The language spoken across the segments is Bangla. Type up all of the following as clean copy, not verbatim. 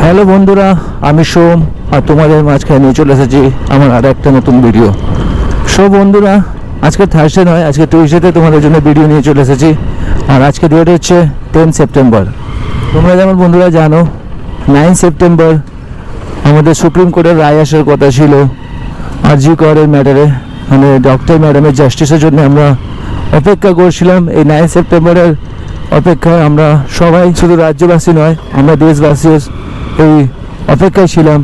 হ্যালো বন্ধুরা, আমি সোম আর তোমাদের মাঝখানে নিয়ে চলে এসেছি আমার আর একটা নতুন ভিডিও। বন্ধুরা, আজকে থার্সডে নয়, আজকে টিউসডেতে তোমাদের জন্য ভিডিও নিয়ে চলে এসেছি। আর আজকে ডেট হচ্ছে 10 সেপ্টেম্বর। তোমরা যেমন বন্ধুরা জানো, 9 সেপ্টেম্বর আমাদের সুপ্রিম কোর্টের রায় আসার কথা ছিল আরজি করের ম্যাটারে, মানে ডক্টর ম্যাডামের জাস্টিসের জন্য আমরা অপেক্ষা করছিলাম। এই 9 সেপ্টেম্বরের অপেক্ষায় আমরা সবাই, শুধু রাজ্যবাসী নয়, আমরা দেশবাসীও এই অপেক্ষায় ছিলাম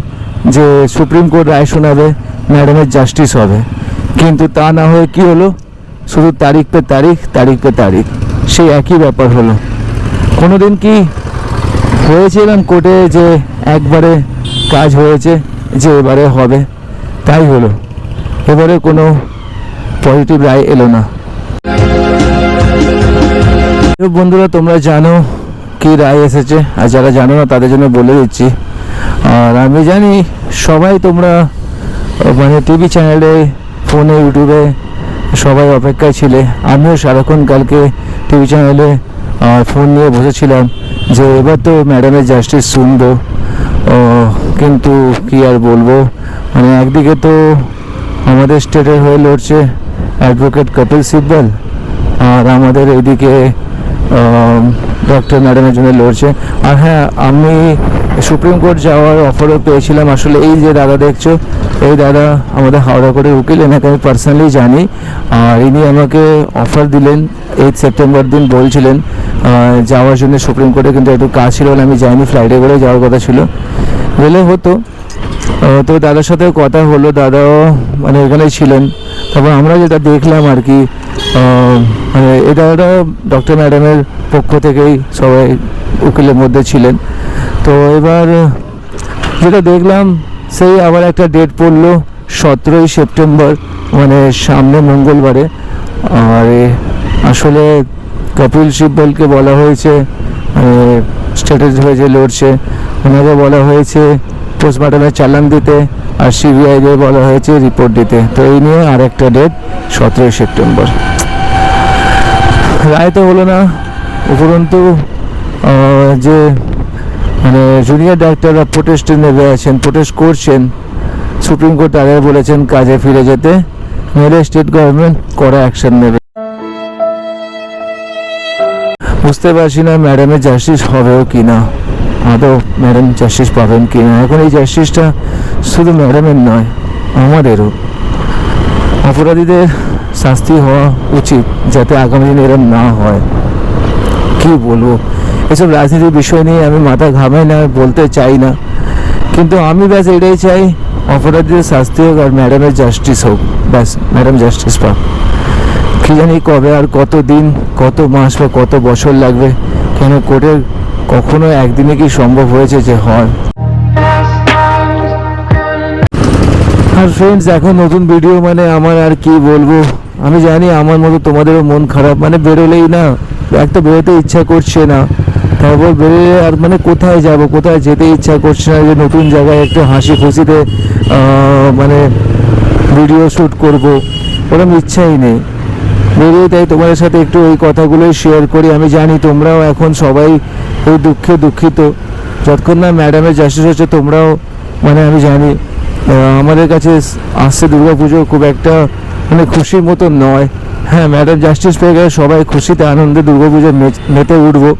যে সুপ্রিম কোর্ট রায় শোনাবে, ম্যাডামের জাস্টিস হবে। কিন্তু তা না হয়ে কি হলো, শুধু তারিখ পে তারিখ সেই একই ব্যাপার হলো। কোনো দিন কি হয়েছিলাম কোর্টে যে একবারে কাজ হয়েছে যে এবারে হবে, তাই হলো। এবারে কোনো পজিটিভ রায় এলো না। বন্ধুরা, তোমরা জানো কি রায় এসেছে, আর যারা জানো না তাদের জন্য বলে দিচ্ছি। আর আমি জানি সবাই তোমরা মানে টিভি চ্যানেলে, ফোনে, ইউটিউবে সবাই অপেক্ষায় ছিলে। আমিও সারাক্ষণ কালকে টিভি চ্যানেলে ফোন নিয়ে বসেছিলাম যে এবার তো ম্যাডামের জাস্টিস শুনবো। কিন্তু কি আর বলবো, মানে একদিকে তো আমাদের স্টেটের হয়ে লড়ছে অ্যাডভোকেট কপিল সিব্বল, আর আমাদের এইদিকে ডক্টর ম্যাডামের জন্য লড়ছে। আর হ্যাঁ, আমি সুপ্রিম কোর্ট যাওয়ার অফারও পেয়েছিলাম। আসলে এই যে দাদা দেখছো, এই দাদা আমাদের হাওড়া কোর্টের উকিল, এনাকে আমি পার্সোনালি জানি। আর ইনি আমাকে অফার দিলেন 8 সেপ্টেম্বর দিন, বলছিলেন যাওয়ার জন্য সুপ্রিম কোর্টে, কিন্তু একটু কাজ ছিল বলে আমি যাইনি। ফ্লাইটে করে যাওয়ার কথা ছিল, গেলে হতো। তো দাদার সাথে কথা হলো, দাদাও মানে এখানেই ছিলেন। তারপর আমরা যেটা দেখলাম আর কি, মানে এই দাদাটা ডক্টর ম্যাডামের পক্ষ থেকেই সবাই উকিলের মধ্যে ছিলেন। তো এবার যেটা দেখলাম, সেই আবার একটা ডেট পড়লো 17 সেপ্টেম্বর, মানে সামনে মঙ্গলবারে। আর আসলে কপিল সিব্বলকে বলা হয়েছে, স্ট্যাটাস হয়েছে লড়ছে, ওনাকে বলা হয়েছে পোস্টমর্টমের চালান দিতে, আর সিবিআইকে বলা হয়েছে রিপোর্ট দিতে। তো এই নিয়ে আর একটা ডেট 17 সেপ্টেম্বর। রায় তো হলো না, উপরন্তু যে মানে জুনিয়র ডাক্তাররা প্রোটেস্টে নেমে আছেন, প্রোটেস্ট করছেন। সুপ্রিম কোর্ট তাদের বলেছেন কাজে ফিরে যেতে, নইলে স্টেট গভর্নমেন্ট কড়া অ্যাকশন নেবে। বুঝতে পারছি না ম্যাডামের জাস্টিস হবেও কি না, আদৌ ম্যাডাম জাস্টিস পাবেন কি না। এখন এই জাস্টিসটা শুধু ম্যাডামের নয়, আমাদেরও। অপরাধীদের শাস্তি হওয়া উচিত, যাতে আগামী দিনে এরকম না হয়। কি বলবো, এসব রাজনীতির বিষয় নিয়ে আমি মাথা ঘামাই না, বলতে চাই না, কিন্তু আমি ব্যাস এটাই চাই, অপরাধীদের শাস্তি হোক আর ম্যাডামের জাস্টিস হোক, ব্যাস ম্যাডাম জাস্টিস পাক। কি জানি কবে আর কত দিন, কত মাস বা কত বছর লাগবে, কেন কোর্টের কখনো একদিনে কি সম্ভব হয়েছে যে হয়। আর ফ্রেন্ডস, এখন নতুন ভিডিও মানে আমার আর কি বলবো, আমি জানি আমার মতো তোমাদেরও মন খারাপ, মানে বেরোলেই না, একটা বেরোতে ইচ্ছা করছে না। তারপর বেরোলে আর মানে কোথায় যাব, কোথায় যেতে ইচ্ছা করছে না, যে নতুন জায়গায় একটু হাসি খুশিতে মানে ভিডিও শ্যুট করবো, ওরকম ইচ্ছাই নেই। বেরিয়ে তাই তোমাদের সাথে একটু এই কথাগুলোই শেয়ার করি। আমি জানি তোমরাও এখন সবাই ওই দুঃখে দুঃখিত, যতক্ষণ না ম্যাডামের জাস্টিস হচ্ছে। তোমরাও মানে আমি জানি আমাদের কাছে আসছে দুর্গাপুজো খুব একটা মানে খুশির মতো নয়। হ্যাঁ, ম্যাডাম জাস্টিস পেয়ে গেলে সবাই খুশিতে আনন্দে দুর্গাপুজো মেতে উঠবো।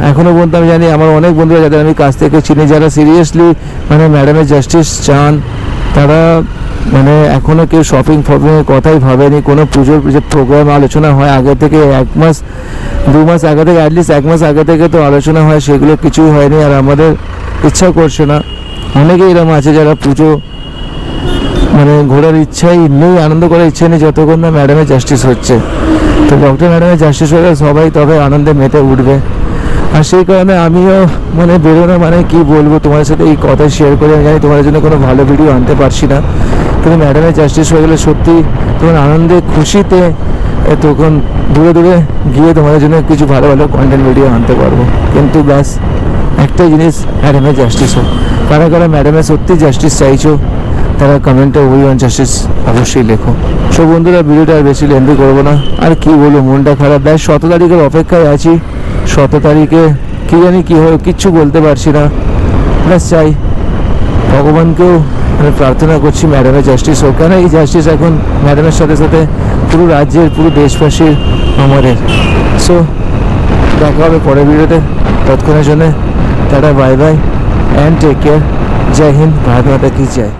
এখনও পর্যন্ত আমি জানি আমার অনেক বন্ধুরা, যাদের আমি কাছ থেকে চিনি, যারা সিরিয়াসলি মানে ম্যাডামের জাস্টিস চান, তারা মানে এখনও কেউ শপিং ফপিংয়ের কথাই ভাবেনি। কোনো পুজোর যে প্রোগ্রাম আলোচনা হয় আগে থেকে 1 মাস 2 মাস আগে থেকে, অ্যাটলিস্ট 1 মাস আগে থেকে তো আলোচনা হয়, সেগুলো কিছুই হয়নি। আর আমাদের ইচ্ছা করছে না। অনেকেই এরকম আছে যারা পুজো মানে ঘোরার ইচ্ছাই নেই, আনন্দ করার ইচ্ছা নেই, যতক্ষণ না ম্যাডামের জাস্টিস হচ্ছে। তো ডক্টর ম্যাডামের জাস্টিস হলে সবাই তবে আনন্দে মেতে উঠবে। আর সেই কারণে আমিও মানে বেরোনো, মানে কি বলবো, তোমাদের সাথে এই কথা শেয়ার করে আমি জানি তোমাদের জন্য কোনো ভালো ভিডিও আনতে পারছি না, কিন্তু ম্যাডামের জাস্টিস হয়ে গেলে সত্যি তখন আনন্দে খুশিতে তখন দূরে দূরে গিয়ে তোমাদের জন্য কিছু ভালো ভালো কন্টেন্ট ভিডিও আনতে পারবো। কিন্তু ব্যাস একটাই জিনিস, ম্যাডামের জাস্টিস হোক। কারা কারা ম্যাডামের সত্যি জাস্টিস চাইছো, তারা কমেন্টে উই ওয়ান্ট জাস্টিস অবশ্যই লেখো। সব বন্ধুরা, ভিডিওটা আর বেশি লেন্দি করবো না। আর কি বলবো, মনটা খারাপ। ব্যাস 17 তারিখের অপেক্ষায় আছি। 17 তারিখে কি জানি কী হয়, কিচ্ছু বলতে পারছি না। ব্যাস চাই ভগবানকেও মানে প্রার্থনা করছি ম্যাডামের জাস্টিস হোক, কেন এই জাস্টিস এখন ম্যাডামের সাথে সাথে পুরো রাজ্যের, পুরো দেশবাসীর, আমাদের। সো দেখা হবে পরের ভিডিওতে, ততক্ষণের জন্য tata, bye bye and take care. জয় হিন্দ, ভারত মাতা কি জয়।